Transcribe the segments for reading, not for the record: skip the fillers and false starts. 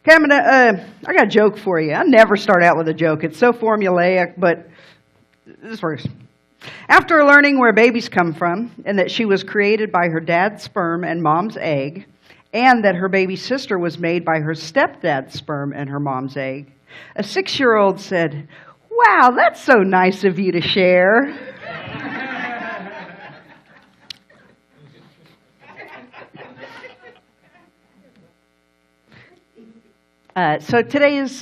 Okay, I got a joke for you. I never start out with a joke. It's so formulaic, but this works. After learning where babies come from, and that she was created by her dad's sperm and mom's egg, and that her baby sister was made by her stepdad's sperm and her mom's egg, a 6-year-old said, "Wow, that's so nice of you to share." So today's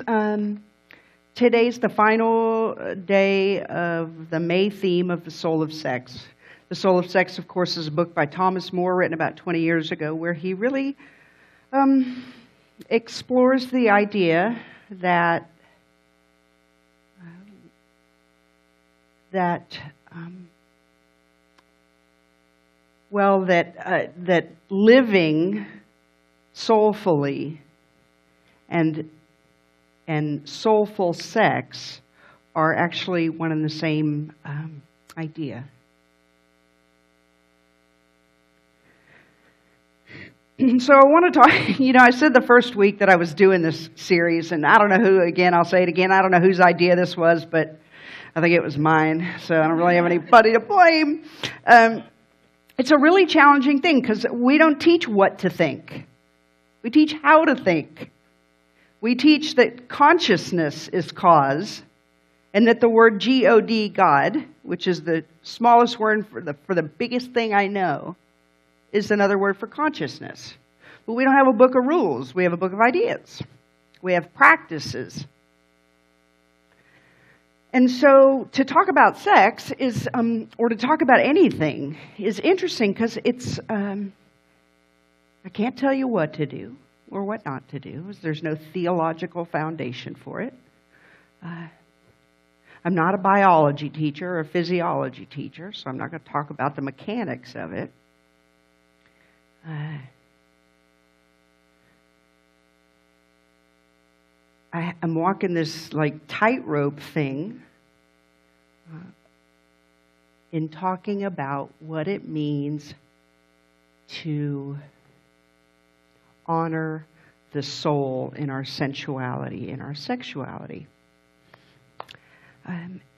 the final day of the May theme of The Soul of Sex. The Soul of Sex, of course, is a book by Thomas More written about 20 years ago, where he really explores the idea that living soulfully and soulful sex are actually one and the same idea. So I want to talk, I said the first week that I was doing this series, and I don't know who, again, I'll say it again, I don't know whose idea this was, but I think it was mine, so I don't really have anybody to blame. It's a really challenging thing because we don't teach what to think. We teach how to think. We teach that consciousness is cause, and that the word G-O-D, God, which is the smallest word for the biggest thing I know, is another word for consciousness. But we don't have a book of rules. We have a book of ideas. We have practices. And so to talk about sex is, or to talk about anything, is interesting because it's, I can't tell you what to do or what not to do. There's no theological foundation for it. I'm not a biology teacher or a physiology teacher, so I'm not going to talk about the mechanics of it. I'm walking this like tightrope thing in talking about what it means to honor the soul in our sensuality, in our sexuality.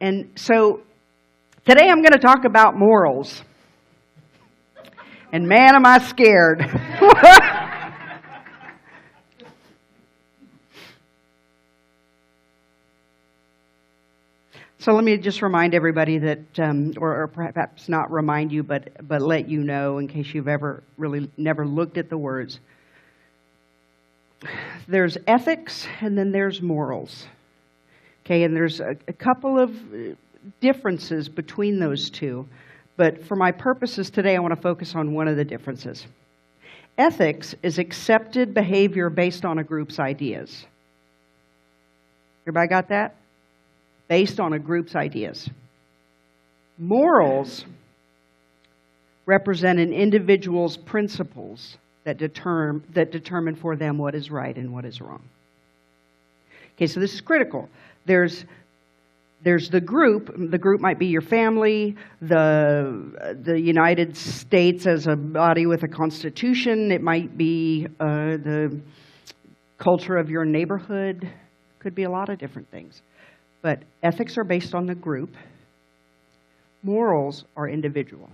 And so today I'm going to talk about morals. And man, am I scared. So let me just remind everybody that, or perhaps not remind you, but let you know in case you've never looked at the words. There's ethics and then there's morals. Okay, and there's a couple of differences between those two. But for my purposes today, I want to focus on one of the differences. Ethics is accepted behavior based on a group's ideas. Everybody got that? Based on a group's ideas. Morals represent an individual's principles that determine for them what is right and what is wrong. Okay, so this is critical. There's the group. The group might be your family, the United States as a body with a constitution. It might be the culture of your neighborhood. Could be a lot of different things. But ethics are based on the group. Morals are individual.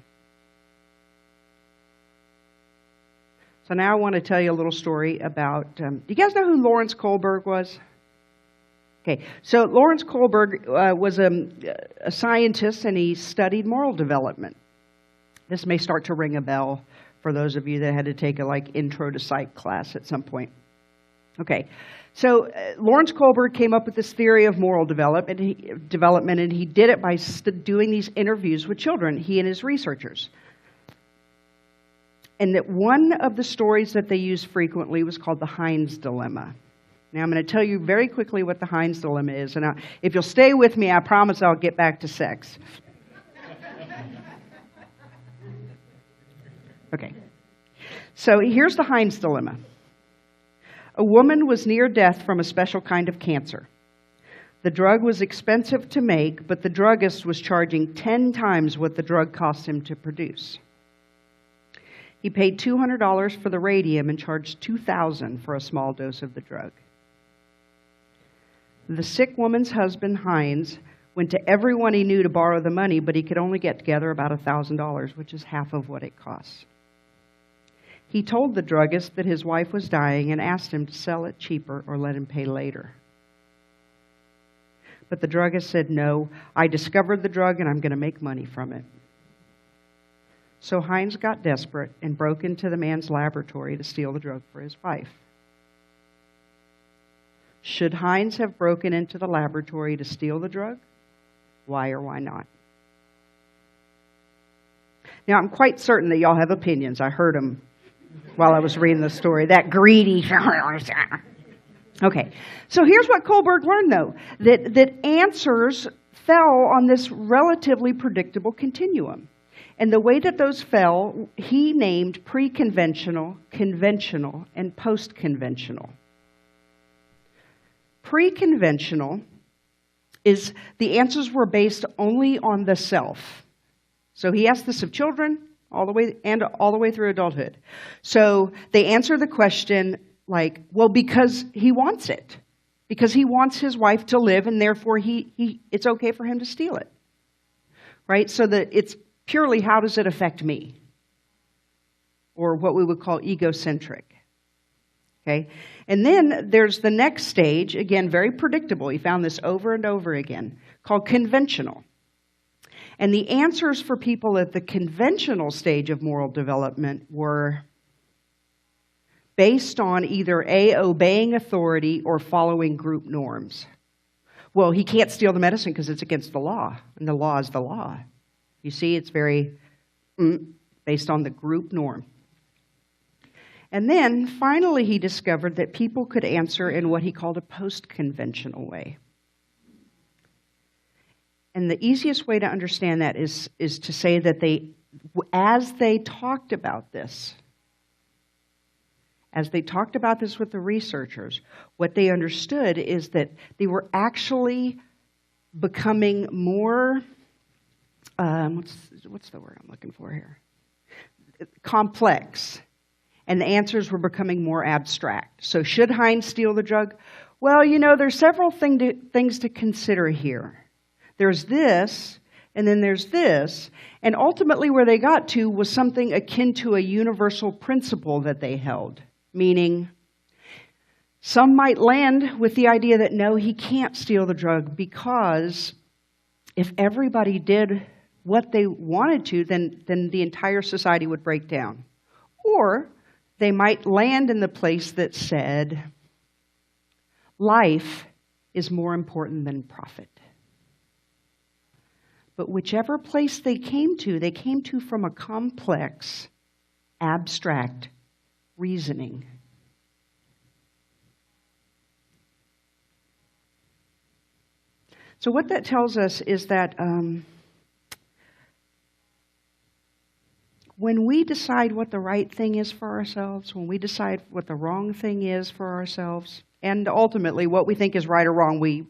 So now I want to tell you a little story about, do you guys know who Lawrence Kohlberg was? Okay, so Lawrence Kohlberg was a scientist, and he studied moral development. This may start to ring a bell for those of you that had to take a intro to psych class at some point. Okay, so Lawrence Kohlberg came up with this theory of moral development, and he did it by doing these interviews with children, he and his researchers. And that one of the stories that they used frequently was called the Heinz Dilemma. Now, I'm going to tell you very quickly what the Heinz Dilemma is. And if you'll stay with me, I promise I'll get back to sex. Okay. So here's the Heinz dilemma. A woman was near death from a special kind of cancer. The drug was expensive to make, but the druggist was charging 10 times what the drug cost him to produce. He paid $200 for the radium and charged $2,000 for a small dose of the drug. The sick woman's husband, Heinz, went to everyone he knew to borrow the money, but he could only get together about $1,000, which is half of what it costs. He told the druggist that his wife was dying and asked him to sell it cheaper or let him pay later. But the druggist said, "No, I discovered the drug and I'm going to make money from it." So Heinz got desperate and broke into the man's laboratory to steal the drug for his wife. Should Heinz have broken into the laboratory to steal the drug? Why or why not? Now, I'm quite certain that y'all have opinions. I heard them while I was reading the story. That greedy. Okay, so here's what Kohlberg learned, though, that answers fell on this relatively predictable continuum. And the way that those fell, he named pre-conventional, conventional, and post-conventional. Pre-conventional is the answers were based only on the self. So he asked this of children all the way through adulthood. So they answer the question like, well, because he wants it. Because he wants his wife to live, and therefore it's okay for him to steal it. Right? So that it's purely, how does it affect me? Or what we would call egocentric. Okay? And then there's the next stage, again, very predictable. He found this over and over again, called conventional. And the answers for people at the conventional stage of moral development were based on either A, obeying authority, or following group norms. Well, he can't steal the medicine because it's against the law, and the law is the law. You see, it's very based on the group norm. And then, finally, he discovered that people could answer in what he called a post-conventional way. And the easiest way to understand that is to say that as they talked about this with the researchers, what they understood is that they were actually becoming more, what's the word I'm looking for here? Complex. And the answers were becoming more abstract. So should Heinz steal the drug? Well, there's several things to consider here. There's this, and then there's this. And ultimately where they got to was something akin to a universal principle that they held. Meaning, some might land with the idea that no, he can't steal the drug because if everybody did what they wanted to, then the entire society would break down. Or they might land in the place that said, life is more important than profit. But whichever place they came to from a complex, abstract reasoning. So what that tells us is that when we decide what the right thing is for ourselves, when we decide what the wrong thing is for ourselves, and ultimately what we think is right or wrong, we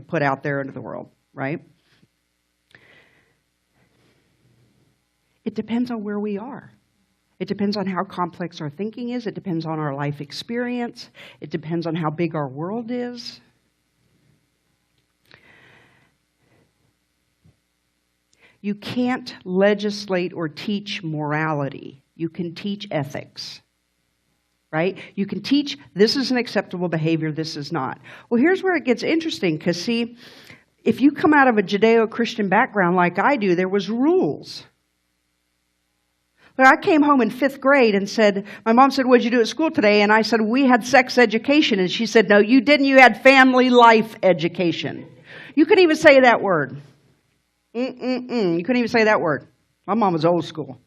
put out there into the world, right? It depends on where we are. It depends on how complex our thinking is. It depends on our life experience. It depends on how big our world is. You can't legislate or teach morality. You can teach ethics, right? You can teach this is an acceptable behavior, this is not. Well, here's where it gets interesting, because see, if you come out of a Judeo-Christian background like I do, there was rules. But I came home in 5th grade and said, my mom said, "What'd you do at school today?" And I said, "We had sex education." And she said, "No, you didn't. You had family life education." You couldn't even say that word. You couldn't even say that word. My mom was old school.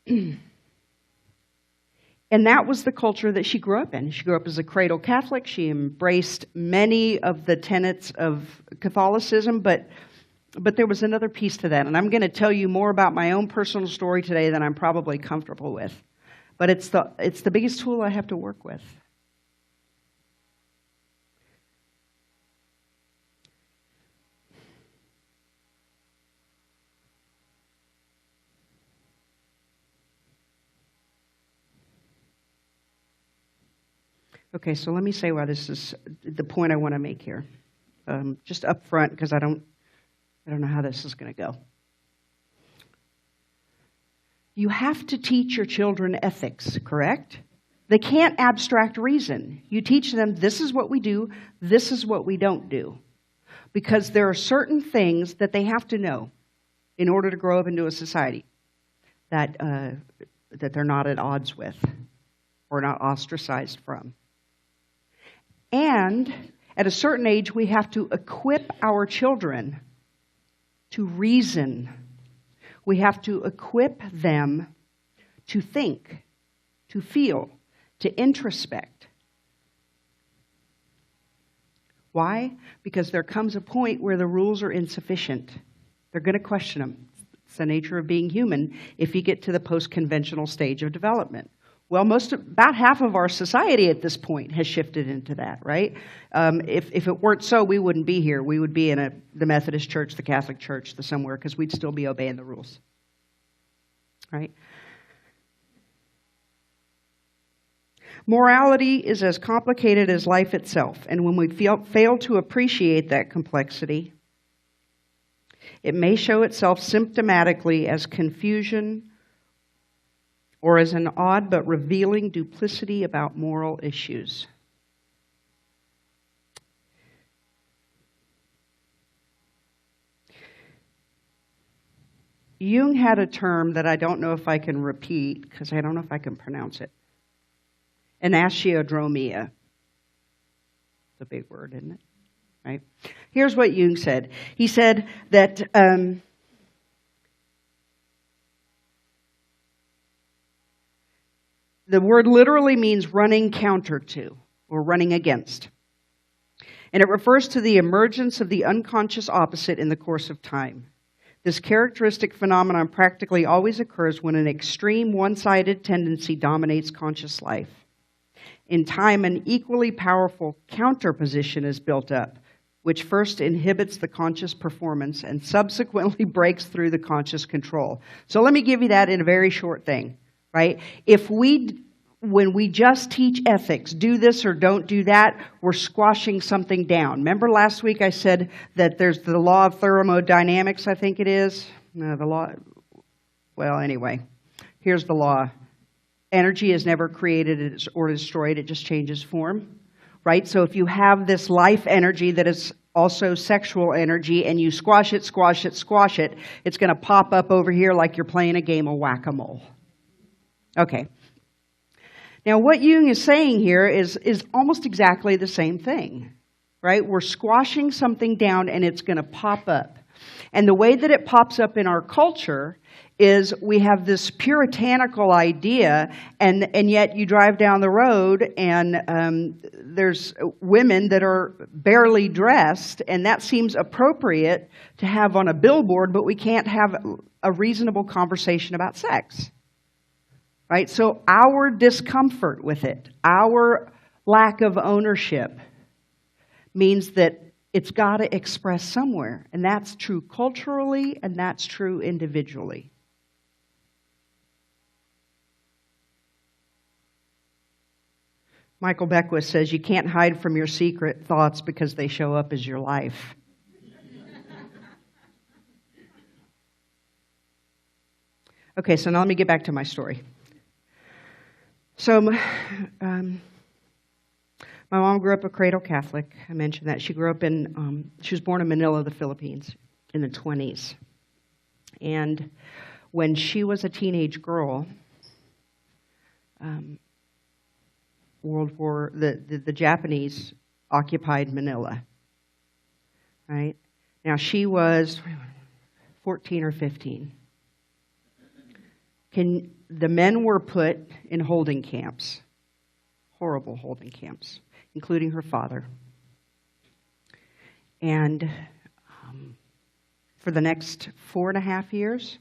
And that was the culture that she grew up in. She grew up as a cradle Catholic. She embraced many of the tenets of Catholicism, but But there was another piece to that, and I'm going to tell you more about my own personal story today than I'm probably comfortable with. But it's the biggest tool I have to work with. Okay, so let me say why this is the point I want to make here. Just up front, because I don't know how this is going to go. You have to teach your children ethics, correct? They can't abstract reason. You teach them, this is what we do, this is what we don't do. Because there are certain things that they have to know in order to grow up into a society that they're not at odds with or not ostracized from. And at a certain age, we have to equip our children to reason. We have to equip them to think, to feel, to introspect. Why? Because there comes a point where the rules are insufficient. They're going to question them. It's the nature of being human if you get to the post-conventional stage of development. Well, about half of our society at this point has shifted into that, right? If it weren't so, we wouldn't be here. We would be in the Methodist Church, the Catholic Church, somewhere, because we'd still be obeying the rules, right? Morality is as complicated as life itself, and when we fail to appreciate that complexity, it may show itself symptomatically as confusion or as an odd but revealing duplicity about moral issues. Jung had a term that I don't know if I can repeat because I don't know if I can pronounce it. Anasiodromia. It's a big word, isn't it? Right? Here's what Jung said. He said that the word literally means running counter to or running against. And it refers to the emergence of the unconscious opposite in the course of time. This characteristic phenomenon practically always occurs when an extreme one-sided tendency dominates conscious life. In time, an equally powerful counterposition is built up, which first inhibits the conscious performance and subsequently breaks through the conscious control. So let me give you that in a very short thing, right? When we just teach ethics, do this or don't do that, we're squashing something down. Remember last week I said that there's the law of thermodynamics, I think it is? No, the law, well, anyway, here's the law. Energy is never created or destroyed, it just changes form, right? So if you have this life energy that is also sexual energy and you squash it, it's going to pop up over here like you're playing a game of whack-a-mole. Okay. Now what Jung is saying here is almost exactly the same thing, right? We're squashing something down and it's going to pop up. And the way that it pops up in our culture is we have this puritanical idea, and yet you drive down the road and there's women that are barely dressed, and that seems appropriate to have on a billboard, but we can't have a reasonable conversation about sex. Right? So our discomfort with it, our lack of ownership, means that it's got to express somewhere. And that's true culturally, and that's true individually. Michael Beckwith says you can't hide from your secret thoughts because they show up as your life. Okay, so now let me get back to my story. So, my mom grew up a cradle Catholic. I mentioned that. She grew up she was born in Manila, the Philippines, in the 1920s. And when she was a teenage girl, the Japanese occupied Manila. Right? Now, she was 14 or 15. The men were put in holding camps, horrible holding camps, including her father. And for the next 4.5 years,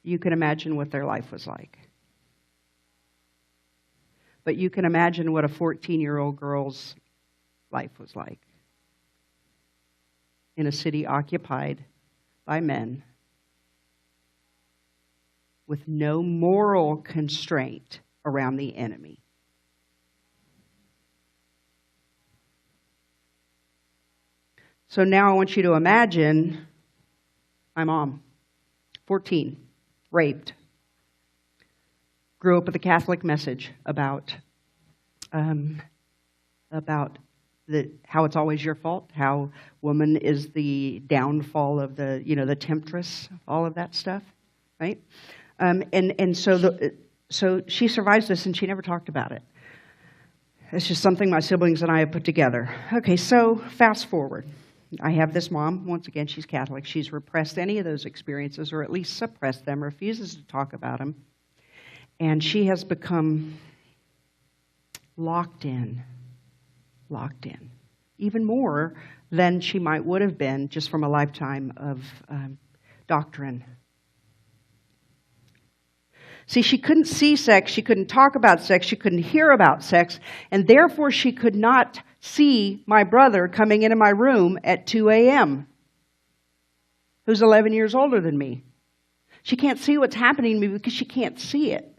you can imagine what their life was like. But you can imagine what a 14-year-old girl's life was like in a city occupied by men with no moral constraint around the enemy. So now I want you to imagine my mom, 14, raped, grew up with a Catholic message about how it's always your fault, how woman is the downfall of the temptress, all of that stuff, right? So she survives this, and she never talked about it. It's just something my siblings and I have put together. Okay, so fast forward. I have this mom. Once again, she's Catholic. She's repressed any of those experiences, or at least suppressed them, refuses to talk about them. And she has become locked in, even more than she would have been just from a lifetime of doctrine. See, she couldn't see sex, she couldn't talk about sex, she couldn't hear about sex, and therefore she could not see my brother coming into my room at 2 a.m., who's 11 years older than me. She can't see what's happening to me because she can't see it.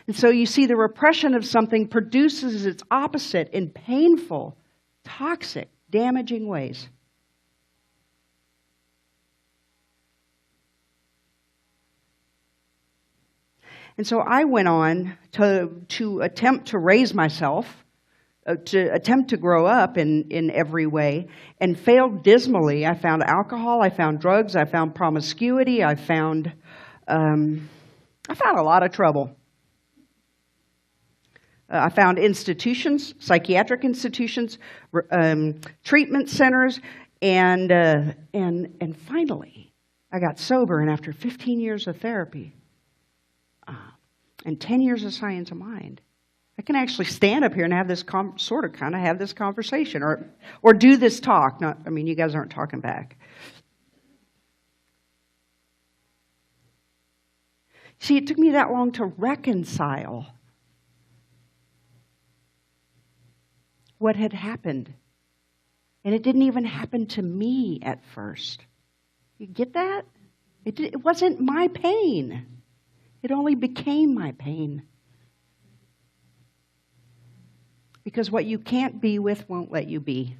And so you see, the repression of something produces its opposite in painful, toxic, damaging ways. And so I went on to attempt to raise myself, to attempt to grow up in every way, and failed dismally. I found alcohol, I found drugs, I found promiscuity, I found a lot of trouble. I found institutions, psychiatric institutions, treatment centers, and finally, I got sober. And after 15 years of therapy and 10 years of science of mind, I can actually stand up here and have this have this conversation, or do this talk. You guys aren't talking back. See, it took me that long to reconcile what had happened. And it didn't even happen to me at first. You get that? It wasn't my pain. It only became my pain. Because what you can't be with won't let you be.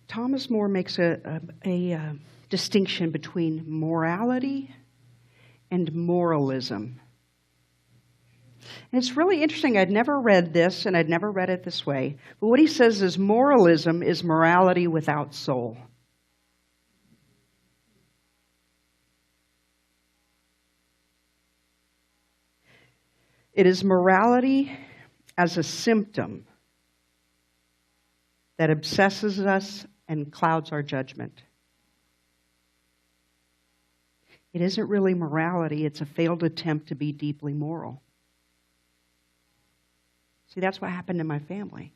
Thomas More makes a distinction between morality and moralism. And it's really interesting. I'd never read this, and I'd never read it this way. But what he says is moralism is morality without soul. It is morality as a symptom that obsesses us and clouds our judgment. It isn't really morality, it's a failed attempt to be deeply moral. See, that's what happened in my family.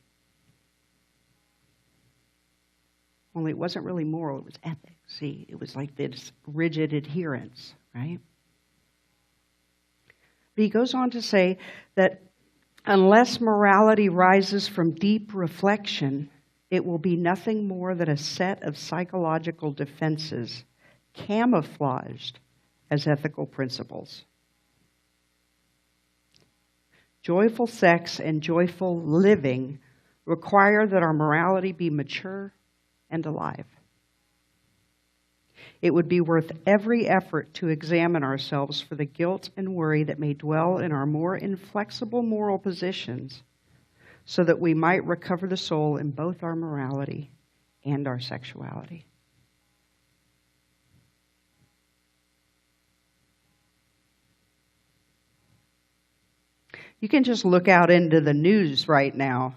Only it wasn't really moral, it was ethics. See, it was like this rigid adherence, right? But he goes on to say that unless morality rises from deep reflection, it will be nothing more than a set of psychological defenses camouflaged as ethical principles. Joyful sex and joyful living require that our morality be mature and alive. It would be worth every effort to examine ourselves for the guilt and worry that may dwell in our more inflexible moral positions, so that we might recover the soul in both our morality and our sexuality. You can just look out into the news right now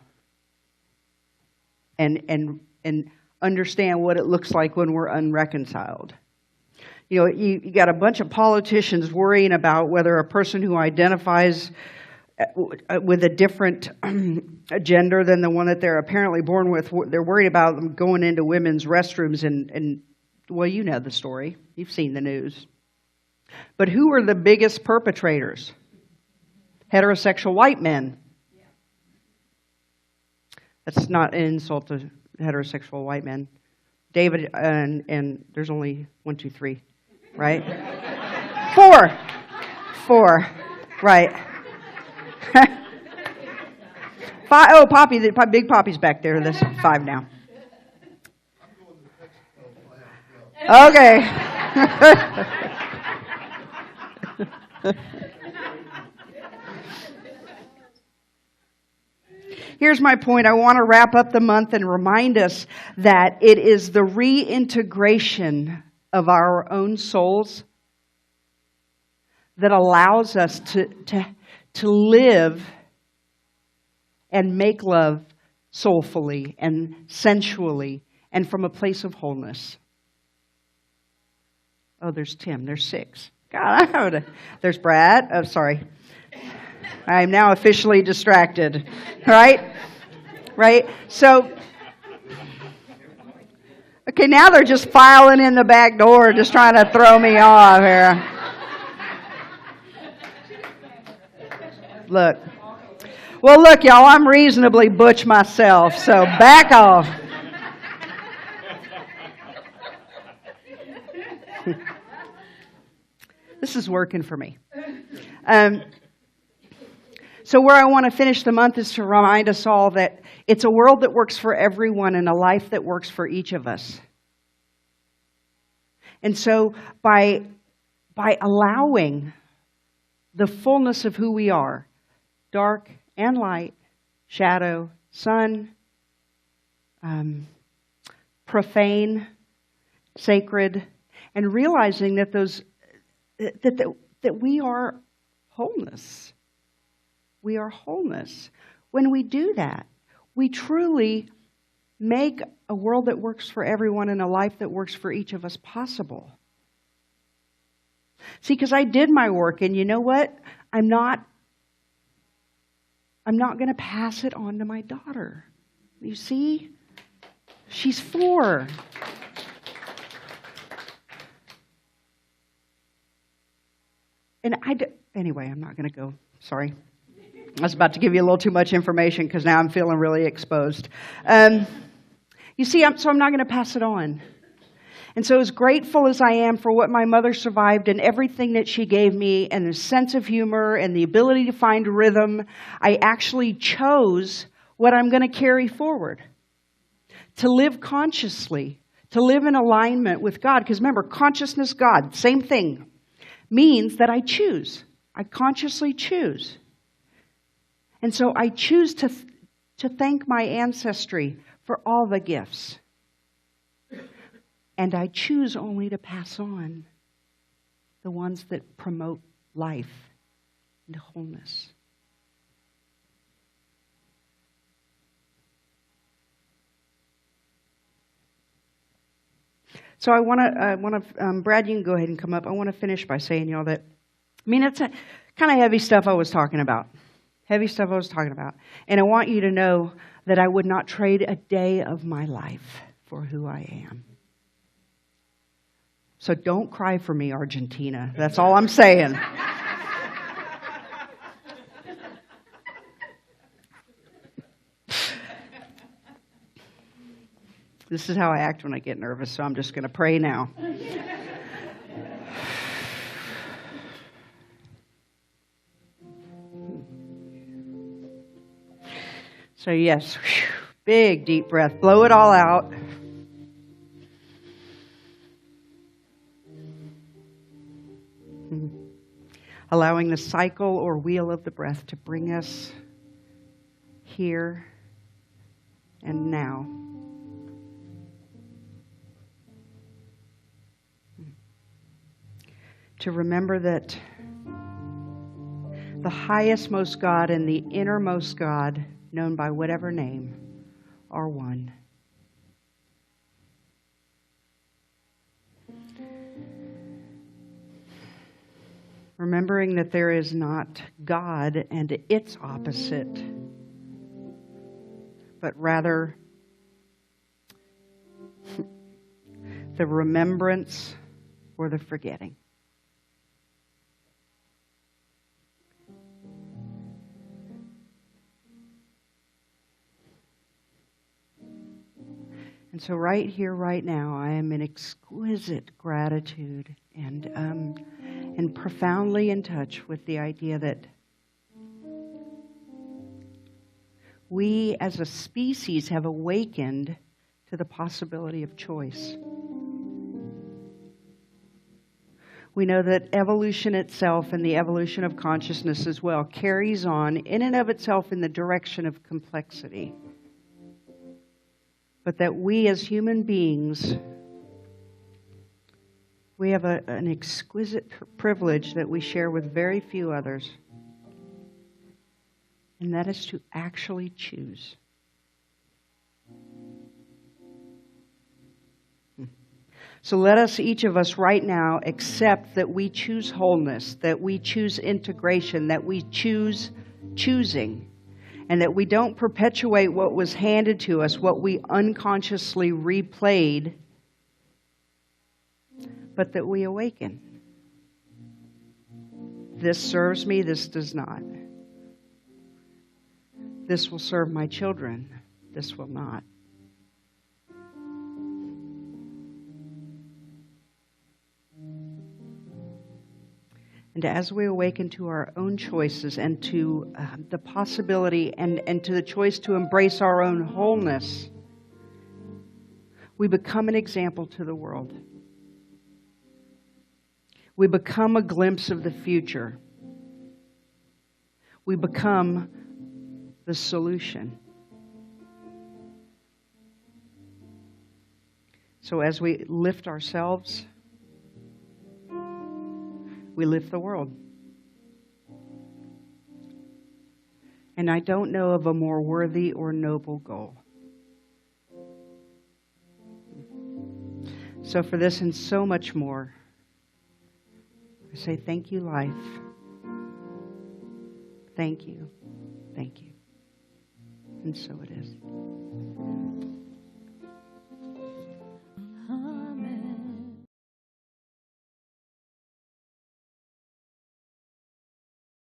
and understand what it looks like when we're unreconciled. You got a bunch of politicians worrying about whether a person who identifies with a different gender than the one that they're apparently born with, they're worried about them going into women's restrooms and well, you know the story. You've seen the news. But who are the biggest perpetrators? Heterosexual white men. That's not an insult to heterosexual white men. David, and there's only 1, 2, 3, right? 4, right. 5, oh, Poppy, Big Poppy's back there. That's 5 now. Okay. Here's my point. I want to wrap up the month and remind us that it is the reintegration of our own souls that allows us to live and make love soulfully and sensually and from a place of wholeness. Oh, there's Tim. There's 6. God, there's Brad. Oh, sorry. I'm now officially distracted. Right? So, okay, now they're just filing in the back door, just trying to throw me off here. Look. Well, look, y'all, I'm reasonably butch myself, so back off. This is working for me. So where I want to finish the month is to remind us all that it's a world that works for everyone and a life that works for each of us. And so by allowing the fullness of who we are, dark and light, shadow, sun, profane, sacred, and realizing that that we are wholeness. We are wholeness. When we do that, we truly make a world that works for everyone and a life that works for each of us possible. See, because I did my work, and you know what? I'm not going to pass it on to my daughter. You see? She's 4. And anyway, I'm not going to go. Sorry. I was about to give you a little too much information because now I'm feeling really exposed. You see, I'm not going to pass it on. And so as grateful as I am for what my mother survived and everything that she gave me and the sense of humor and the ability to find rhythm, I actually chose what I'm going to carry forward. To live consciously, to live in alignment with God. Because remember, consciousness, God, same thing, means that I choose. I consciously choose. And so I choose to thank my ancestry for all the gifts. And I choose only to pass on the ones that promote life and wholeness. So I want to, Brad, you can go ahead and come up. I want to finish by saying, y'all, that, it's a kind of heavy stuff I was talking about. And I want you to know that I would not trade a day of my life for who I am. So don't cry for me, Argentina. That's all I'm saying. This is how I act when I get nervous, so I'm just going to pray now. So yes, big deep breath. Blow it all out. Allowing the cycle or wheel of the breath to bring us here and now. To remember that the highest most God and the innermost God, known by whatever name, are one. Remembering that there is not God and its opposite, but rather the remembrance or the forgetting. And so right here, right now, I am in exquisite gratitude and profoundly in touch with the idea that we as a species have awakened to the possibility of choice. We know that evolution itself and the evolution of consciousness as well carries on in and of itself in the direction of complexity. But that we as human beings, we have an exquisite privilege that we share with very few others. And that is to actually choose. So let us, each of us right now, accept that we choose wholeness, that we choose integration, that we choose choosing. And that we don't perpetuate what was handed to us, what we unconsciously replayed, but that we awaken. This serves me, this does not. This will serve my children, this will not. And as we awaken to our own choices and to the possibility and to the choice to embrace our own wholeness, we become an example to the world. We become a glimpse of the future. We become the solution. So as we lift ourselves, we lift the world. And I don't know of a more worthy or noble goal. So for this and so much more, I say thank you, life. Thank you. Thank you. And so it is.